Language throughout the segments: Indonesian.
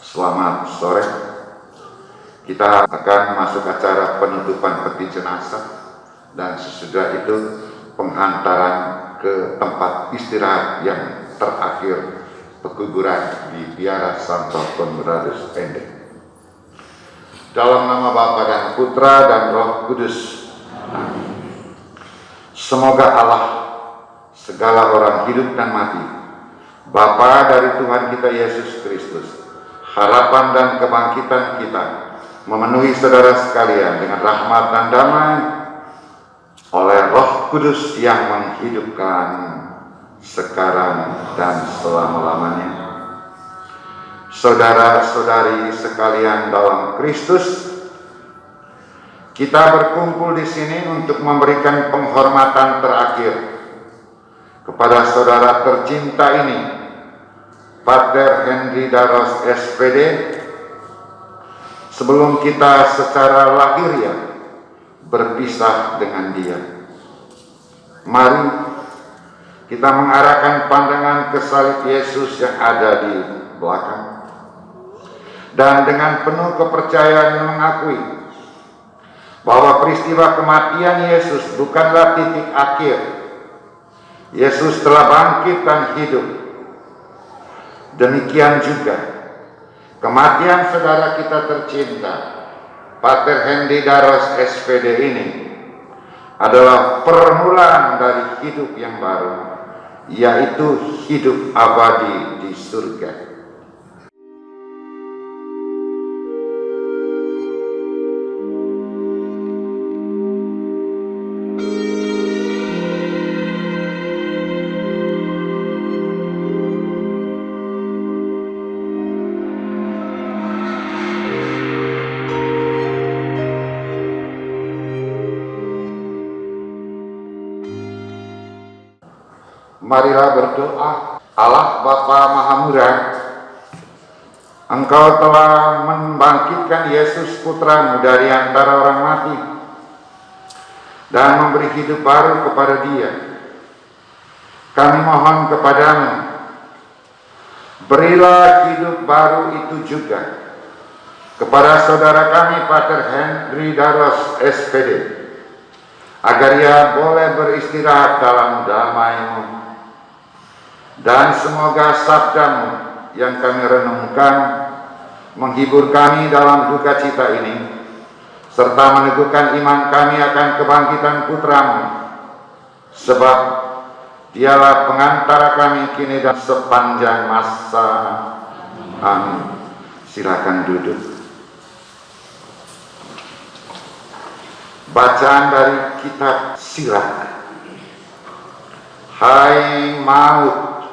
Selamat sore. Kita akan masuk acara penutupan peti jenazah dan sesudah itu penghantaran ke tempat istirahat yang terakhir pekuburan di Biara Santo Conradus Ende. Dalam nama Bapa dan Putra dan Roh Kudus. Amin. Semoga Allah, segala orang hidup dan mati, Bapa dari Tuhan kita Yesus Kristus, harapan dan kebangkitan kita, memenuhi saudara sekalian dengan rahmat dan damai oleh Roh Kudus yang menghidupkan sekarang dan selama-lamanya. Saudara-saudari sekalian dalam Kristus, kita berkumpul di sini untuk memberikan penghormatan terakhir kepada saudara tercinta ini, Pater Henry Darros SPD, sebelum kita secara lahiriah berpisah dengan dia. Mari kita mengarahkan pandangan ke salib Yesus yang ada di belakang, dan dengan penuh kepercayaan mengakui bahwa peristiwa kematian Yesus bukanlah titik akhir. Yesus telah bangkit dan hidup. Demikian juga kematian saudara kita tercinta, Pater Henry Darros SPD ini adalah permulaan dari hidup yang baru, yaitu hidup abadi di surga. Marilah berdoa. Allah Bapa Maha Murah, Engkau telah membangkitkan Yesus Putra-Mu dari antara orang mati dan memberi hidup baru kepada Dia. Kami mohon kepadamu, berilah hidup baru itu juga kepada saudara kami Pater Henry Darros SPD, agar ia boleh beristirahat dalam damai-Mu. Dan semoga sabda-Mu yang kami renungkan menghibur kami dalam duka cita ini, serta meneguhkan iman kami akan kebangkitan Putra-Mu, sebab Dialah pengantara kami kini dan sepanjang masa. Amin. Silakan duduk. Bacaan dari kitab Sirach. Hai maut,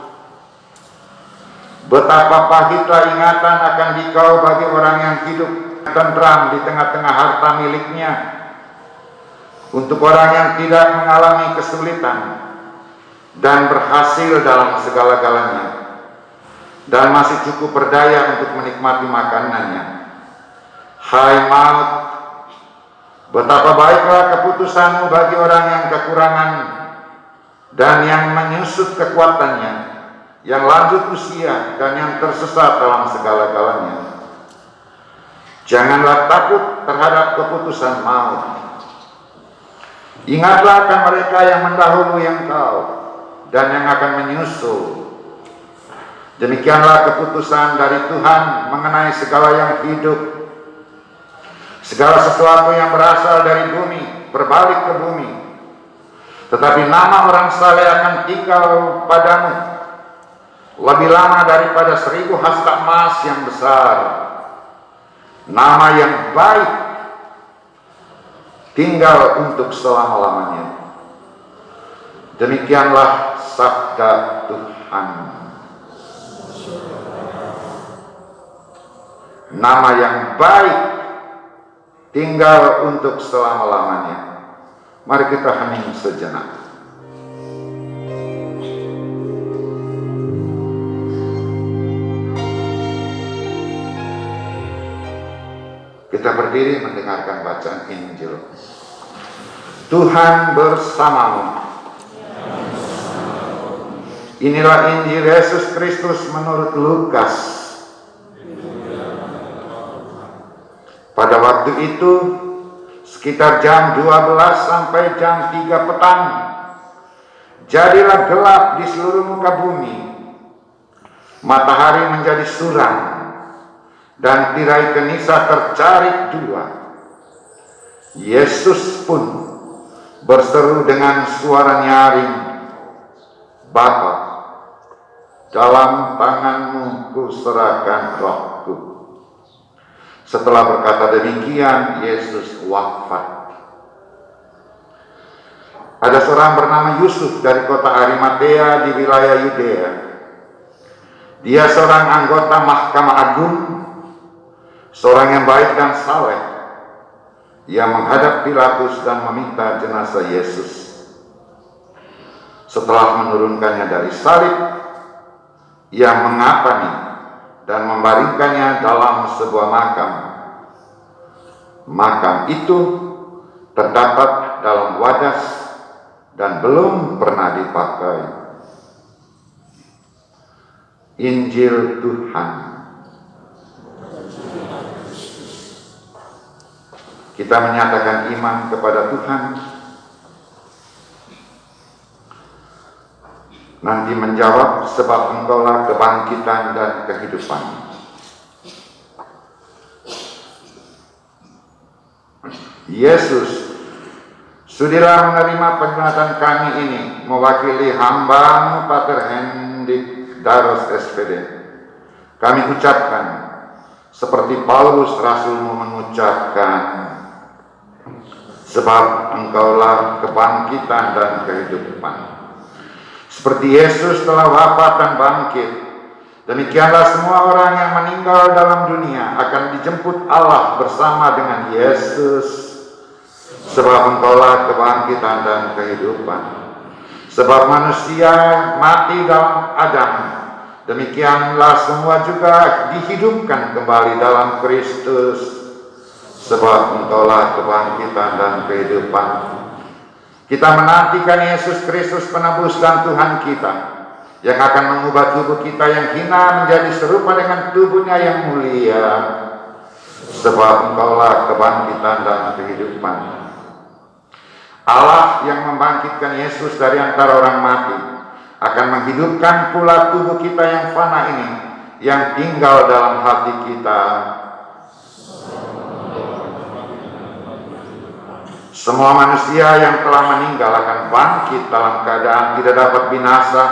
betapa pahitlah ingatan akan dikau bagi orang yang hidup tentram di tengah-tengah harta miliknya, untuk orang yang tidak mengalami kesulitan dan berhasil dalam segala-galanya, dan masih cukup berdaya untuk menikmati makanannya. Hai maut, betapa baiklah keputusanmu bagi orang yang kekurangan dan yang menyusut kekuatannya, yang lanjut usia dan yang tersesat dalam segala-galanya. Janganlah takut terhadap keputusan maut. Ingatlah akan mereka yang mendahului engkau dan yang akan menyusul. Demikianlah keputusan dari Tuhan mengenai segala yang hidup. Segala sesuatu yang berasal dari bumi berbalik ke bumi, tetapi nama orang saleh akan tinggal padamu lebih lama daripada 1000 hasta emas yang besar. Nama yang baik tinggal untuk selama-lamanya. Demikianlah sabda Tuhan. Nama yang baik tinggal untuk selama-lamanya. Mari kita hening sejenak. Kita berdiri mendengarkan bacaan Injil. Tuhan bersamamu. Inilah Injil Yesus Kristus menurut Lukas. Pada waktu itu, sekitar jam 12 sampai jam 3 petang, jadilah gelap di seluruh muka bumi. Matahari menjadi suram, dan tirai kenisa tercarik dua. Yesus pun berseru dengan suara nyaring, "Bapa, dalam tanganmu kuserahkan rohku." Setelah berkata demikian, Yesus wafat. Ada seorang bernama Yusuf dari kota Arimatea di wilayah Yudea. Dia seorang anggota Mahkamah Agung, seorang yang baik dan saleh. Ia menghadap Pilatus dan meminta jenazah Yesus. Setelah menurunkannya dari salib, ia mengapani dan membaringkannya dalam sebuah makam. Makam itu terdapat dalam wadas dan belum pernah dipakai. Injil Tuhan. Kita menyatakan iman kepada Tuhan, nanti menjawab, sebab Engkaulah kebangkitan dan kehidupan. Yesus, sudilah menerima penyematan kami ini mewakili hamba-Mu Pater Hendik Daros SPD. Kami ucapkan seperti Paulus Rasul-Mu mengucapkan, sebab Engkaulah kebangkitan dan kehidupan. Seperti Yesus telah wafat dan bangkit, demikianlah semua orang yang meninggal dalam dunia akan dijemput Allah bersama dengan Yesus. Sebab Engkaulah kebangkitan dan kehidupan. Sebab manusia mati dalam Adam, demikianlah semua juga dihidupkan kembali dalam Kristus. Sebab Engkaulah kebangkitan dan kehidupan. Kita menantikan Yesus Kristus penebus dan Tuhan kita, yang akan mengubah tubuh kita yang hina menjadi serupa dengan tubuhnya yang mulia. Sebab Engkaulah kebangkitan dan kehidupan. Allah yang membangkitkan Yesus dari antara orang mati akan menghidupkan pula tubuh kita yang fana ini, yang tinggal dalam hati kita. Semua manusia yang telah meninggal akan bangkit dalam keadaan tidak dapat binasa,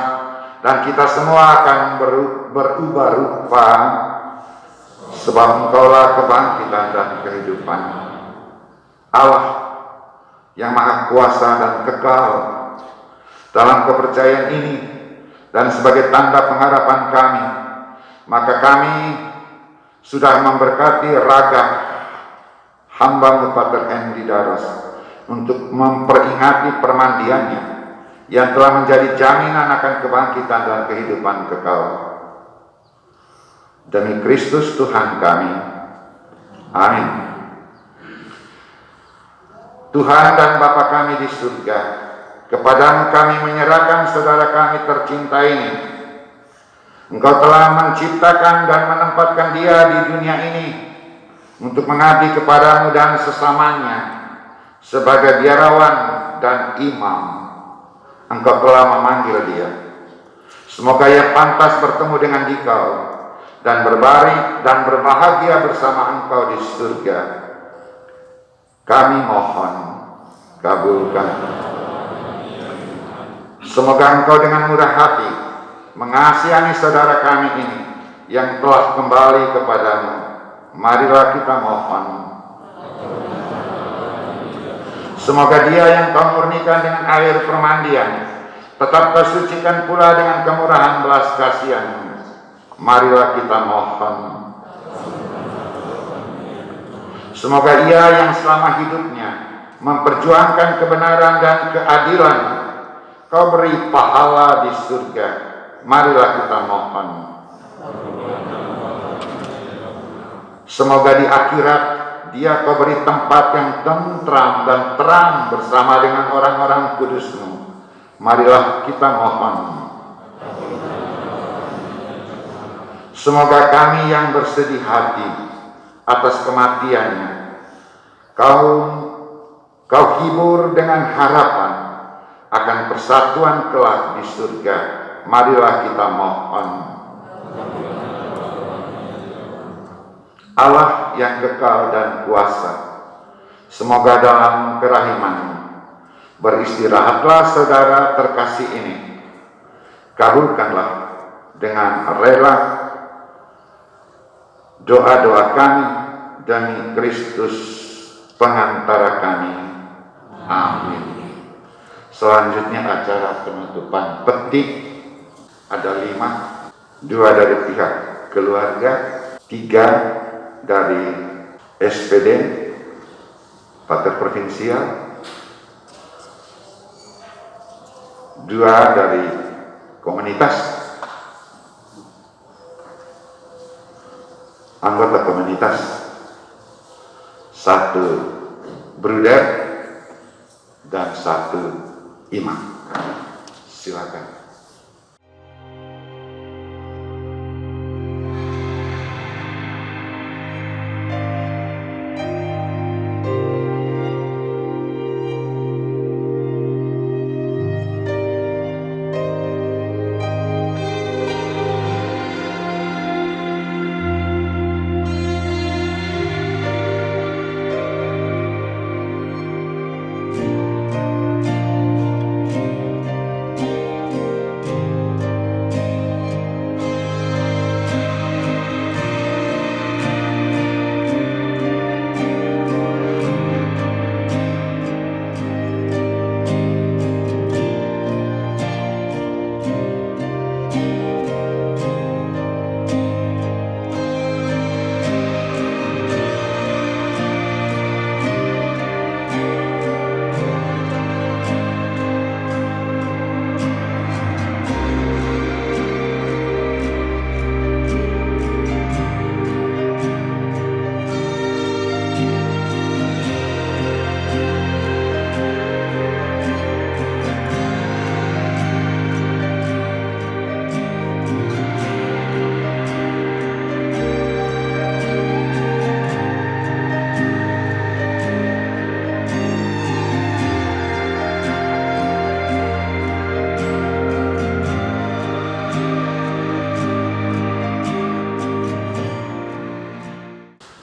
dan kita semua akan berubah rupa. Sebab Engkaulah kebangkitan dan kehidupan. Allah yang maha kuasa dan kekal, dalam kepercayaan ini dan sebagai tanda pengharapan kami, maka kami sudah memberkati raga hamba-Mu Pater Hendik Daros untuk memperingati permandiannya yang telah menjadi jaminan akan kebangkitan dan kehidupan kekal. Demi Kristus Tuhan kami. Amin. Tuhan dan Bapa kami di surga, kepadamu kami menyerahkan saudara kami tercinta ini. Engkau telah menciptakan dan menempatkan dia di dunia ini untuk mengabdi kepadamu dan sesamanya sebagai biarawan dan imam. Engkau telah memanggil dia. Semoga ia pantas bertemu dengan Dikau dan berbaring dan berbahagia bersama Engkau di surga. Kami mohon, kabulkan. Semoga Engkau dengan murah hati mengasihani saudara kami ini yang telah kembali kepadamu. Marilah kita mohon. Semoga dia yang Kau murnikan dengan air permandian tetap Kau sucikan pula dengan kemurahan belas kasihan. Marilah kita mohon. Semoga ia yang selama hidupnya memperjuangkan kebenaran dan keadilan, Kau beri pahala di surga. Marilah kita mohon. Semoga di akhirat dia Kau beri tempat yang tentram dan terang bersama dengan orang-orang kudus-Mu. Marilah kita mohon. Semoga kami yang bersedih hati atas kematiannya kau hibur dengan harapan akan persatuan kelak di surga. Marilah kita mohon. Allah yang kekal dan kuasa, semoga dalam kerahiman-Mu beristirahatlah saudara terkasih ini. Kabulkanlah dengan rela doa-doa kami demi Kristus pengantara kami. Amin. Selanjutnya acara penutupan peti. Ada 5, 2 dari pihak keluarga, 3 dari SPD Pater Provinsial, 2 dari komunitas, anggota komunitas, 1 bruder, dan 1 imam. Silakan.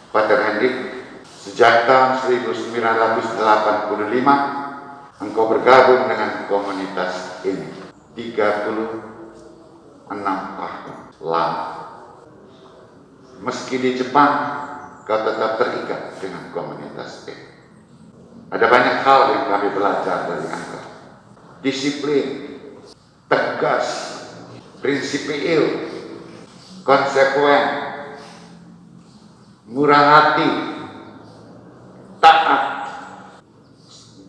Pater Hendrik, sejak tahun 1985 engkau bergabung dengan komunitas ini. 36 tahun lama. Meski di Jepang, kau tetap terikat dengan komunitas ini. Ada banyak hal yang kami belajar dari engkau. Disiplin, tegas, prinsipil, konsekuen, murah hati, taat,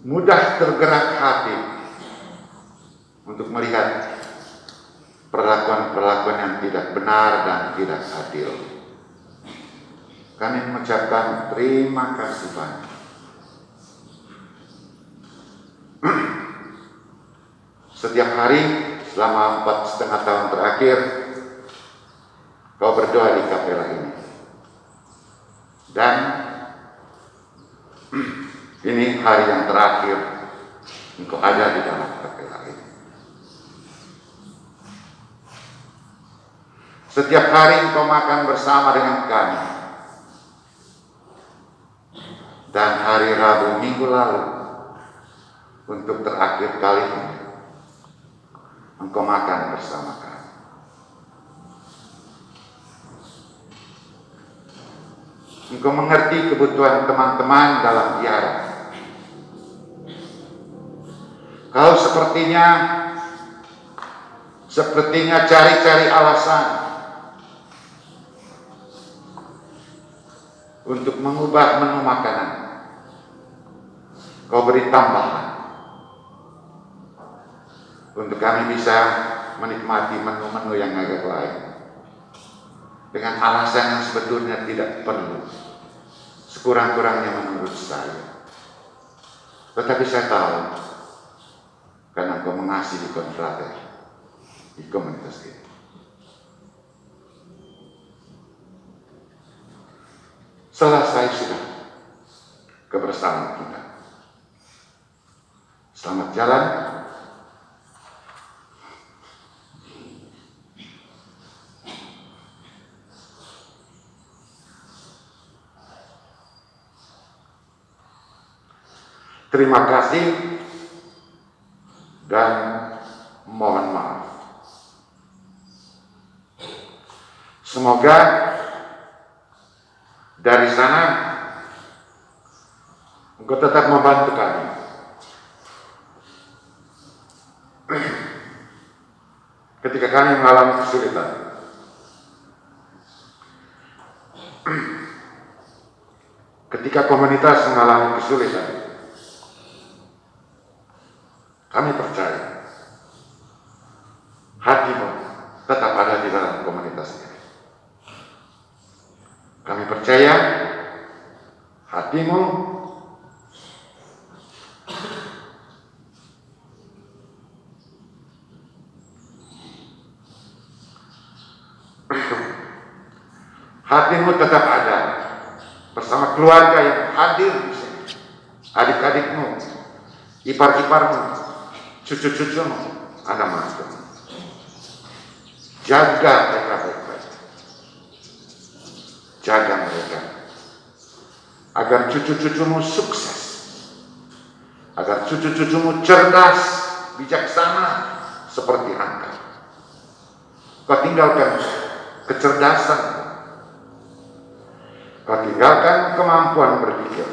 mudah tergerak hati untuk melihat perlakuan-perlakuan yang tidak benar dan tidak adil. Kami mengucapkan terima kasih banyak. Setiap hari selama 4,5 tahun terakhir, kau berdoa di kapela ini. Dan ini hari yang terakhir engkau ada di dalam kapela ini. Setiap hari engkau makan bersama dengan kami. Dan hari Rabu minggu lalu, untuk terakhir kalinya, engkau makan bersama kami. Engkau mengerti kebutuhan teman-teman dalam ziarah. Kau sepertinya cari-cari alasan untuk mengubah menu makanan. Kau beri tambahan untuk kami bisa menikmati menu-menu yang agak lain dengan alasan yang sebetulnya tidak perlu, sekurang-kurangnya menurut saya. Tetapi saya tahu karena engkau mengasihi konfrater di komunitas ini. Selesai sudah kebersamaan kita. Selamat jalan. Terima kasih dan mohon maaf. Semoga dari sana engkau tetap membantu kami. Ketika kami mengalami kesulitan. Ketika komunitas mengalami kesulitan, kami percaya hatimu tetap ada di dalam komunitas ini. Kami percaya hatimu tetap ada bersama keluarga yang hadir di sini, adik-adikmu, ipar-iparmu, cucu-cucumu, anak mantu. Jaga mereka baik-baik. Jaga mereka agar cucu-cucumu sukses, agar cucu-cucumu cerdas, bijaksana seperti Anda. Kau tinggalkan kecerdasan, kau tinggalkan kemampuan berpikir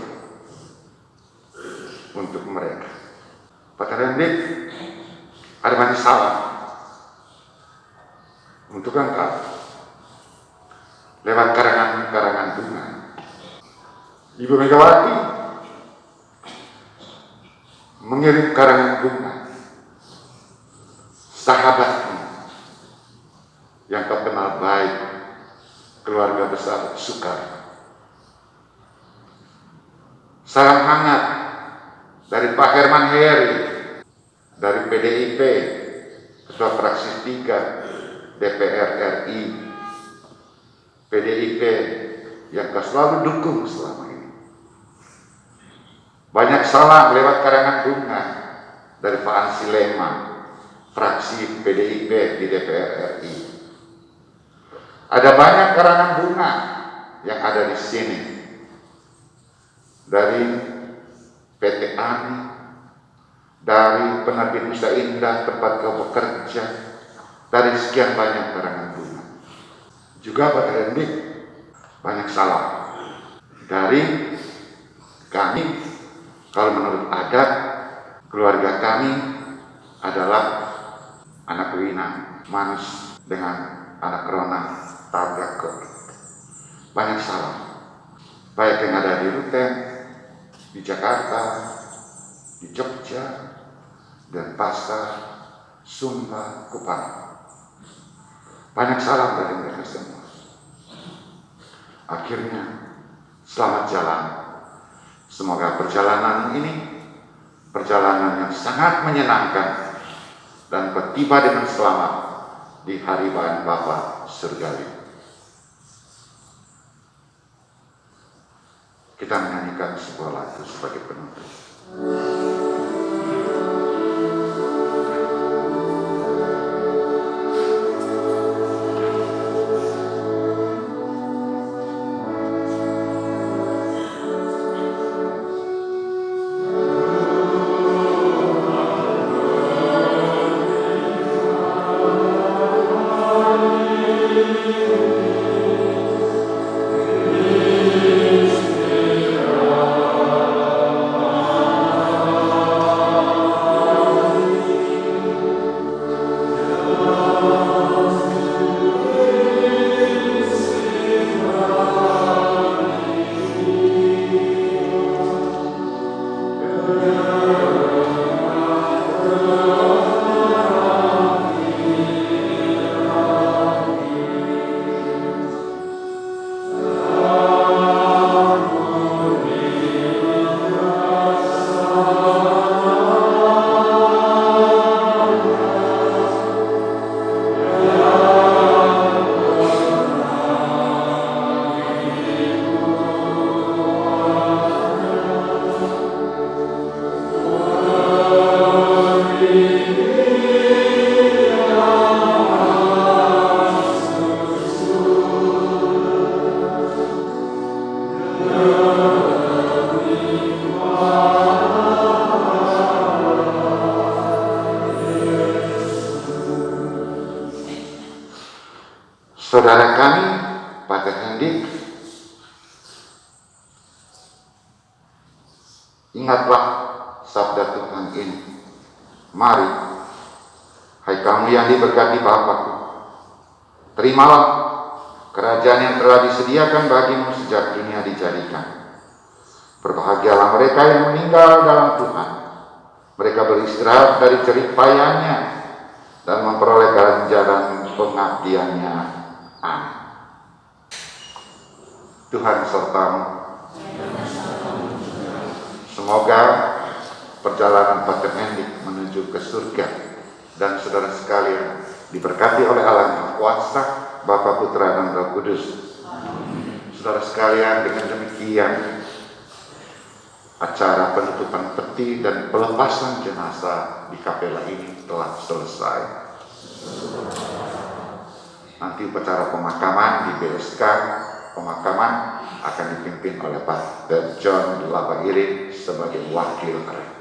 untuk mereka. Pak Rendik, ada banyak salah untuk engkau lewat karangan-karangan bunga. Ibu Megawati mengirim karangan bunga sahabatmu yang kau kenal baik, keluarga besar Soekarno. Salam hangat dari Pak Herman Heri, dari PDIP, Ketua Fraksi 3 DPR RI, PDIP yang kau selalu dukung selama ini. Banyak salam lewat karangan bunga dari Pak Ansi Lema, fraksi PDIP di DPR RI. Ada banyak karangan bunga yang ada di sini dari PT ANI, dari Penerbit Nusa Indah tempat kau bekerja, dari sekian banyak karangan bunga. Juga Pak Rendik, banyak salam dari kami. Kalau menurut adat, keluarga kami adalah anak Wina, Manus dengan anak Rona, Tabrakot. Banyak salam, baik yang ada di Ruteng, di Jakarta, di Jogja, dan Pasar, Sumba, Kupang. Banyak salam dari mereka semua. Akhirnya, selamat jalan. Semoga perjalanan ini perjalanan yang sangat menyenangkan dan bertiba dengan selamat di hari Bahan Bapa surgawi. Kita menyanyikan sebuah lagu sebagai penutup. Saudara kami, Pater Hendik, ingatlah sabda Tuhan ini. Mari, hai kamu yang diberkati Bapa, terimalah kerajaan yang telah disediakan bagimu sejak dunia dijadikan. Berbahagialah mereka yang meninggal dalam Tuhan. Mereka beristirahat dari jerih payahnya dan memperoleh ganjaran pengabdiannya. Amin. Tuhan sertamu. Semoga perjalanan Pater Hendik menuju ke surga dan saudara sekalian diberkati oleh Allah Yang Kuasa, Bapa, Putra, dan Roh Kudus. Saudara sekalian, dengan demikian acara penutupan peti dan pelepasan jenazah di kapela ini telah selesai. Nanti upacara pemakaman di BSK pemakaman akan dipimpin oleh Pak John Labagiring sebagai wakil rektor.